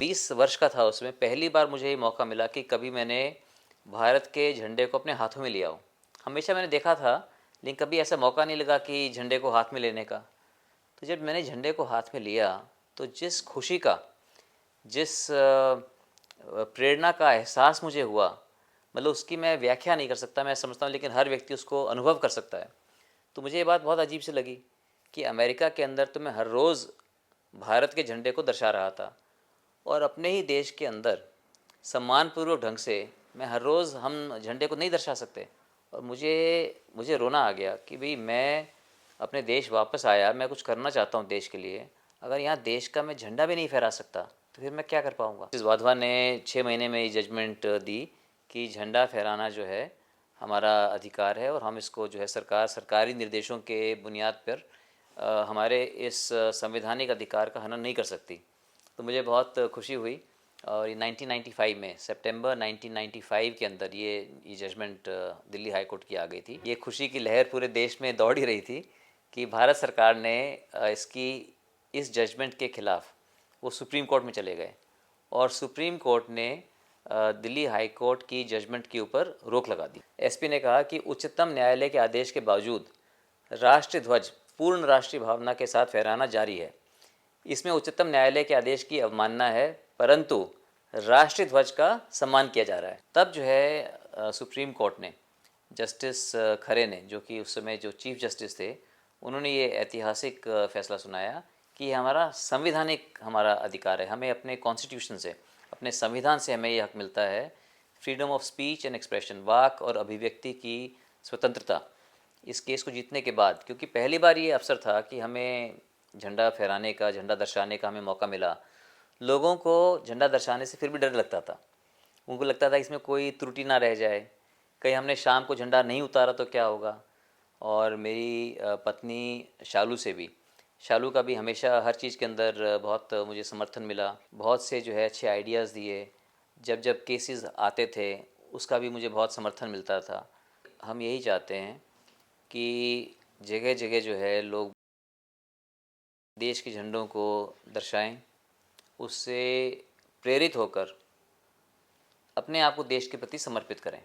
20 वर्ष का था उसमें, पहली बार मुझे ये मौका मिला कि कभी मैंने भारत के झंडे को अपने हाथों में लिया हो। हमेशा मैंने देखा था, लेकिन कभी ऐसा मौका नहीं लगा कि झंडे को हाथ में लेने का। तो जब मैंने झंडे को हाथ में लिया, तो जिस खुशी का, जिस प्रेरणा का एहसास मुझे हुआ, मतलब उसकी मैं व्याख्या नहीं कर सकता, मैं समझता हूँ, लेकिन हर व्यक्ति उसको अनुभव कर सकता है। तो मुझे ये बात बहुत अजीब सी लगी कि अमेरिका के अंदर तो मैं हर रोज़ भारत के झंडे को दर्शा रहा था, और अपने ही देश के अंदर सम्मानपूर्वक ढंग से मैं हर रोज़ हम झंडे को नहीं दर्शा सकते। और मुझे मुझे रोना आ गया कि भाई मैं अपने देश वापस आया, मैं कुछ करना चाहता हूँ देश के लिए, अगर यहाँ देश का मैं झंडा भी नहीं फहरा सकता तो फिर मैं क्या कर पाऊँगा। इस वाधवा ने 6 महीने में ये जजमेंट दी कि झंडा फहराना जो है हमारा अधिकार है, और हम इसको जो है सरकारी निर्देशों के बुनियाद पर हमारे इस संवैधानिक अधिकार का हनन नहीं कर सकती। तो मुझे बहुत खुशी हुई। और ये 1995 में, सितंबर 1995 के अंदर ये जजमेंट दिल्ली हाई कोर्ट की आ गई थी। ये खुशी की लहर पूरे देश में दौड़ ही रही थी कि भारत सरकार ने इस जजमेंट के खिलाफ वो सुप्रीम कोर्ट में चले गए, और सुप्रीम कोर्ट ने दिल्ली हाई कोर्ट की जजमेंट के ऊपर रोक लगा दी। एसपी ने कहा कि उच्चतम न्यायालय के आदेश के बावजूद राष्ट्रीय ध्वज पूर्ण राष्ट्रीय भावना के साथ फहराना जारी है। इसमें उच्चतम न्यायालय के आदेश की अवमानना है, परंतु राष्ट्रीय ध्वज का सम्मान किया जा रहा है। तब जो है सुप्रीम कोर्ट ने, जस्टिस खरे ने, जो कि उस समय जो चीफ जस्टिस थे, उन्होंने ये ऐतिहासिक फैसला सुनाया कि ये हमारा संविधानिक हमारा अधिकार है, हमें अपने कॉन्स्टिट्यूशन से, अपने संविधान से हमें ये हक मिलता है, freedom of speech and expression, वाक और अभिव्यक्ति की स्वतंत्रता। इस केस को जीतने के बाद, क्योंकि पहली बार ये अवसर था कि हमें झंडा फहराने का, झंडा दर्शाने का हमें मौका मिला। लोगों को झंडा दर्शाने से फिर भी डर लगता था, उनको लगता था इसमें कोई त्रुटि ना रह जाए, कहीं हमने शाम को झंडा नहीं उतारा तो क्या होगा। और मेरी पत्नी शालू से भी, शालू का भी हमेशा हर चीज़ के अंदर बहुत मुझे समर्थन मिला, बहुत से जो है अच्छे आइडियाज़ दिए। जब जब केसेस आते थे उसका भी मुझे बहुत समर्थन मिलता था। हम यही चाहते हैं कि जगह जगह जो है लोग देश के झंडों को दर्शाएं, उससे प्रेरित होकर अपने आप को देश के प्रति समर्पित करें।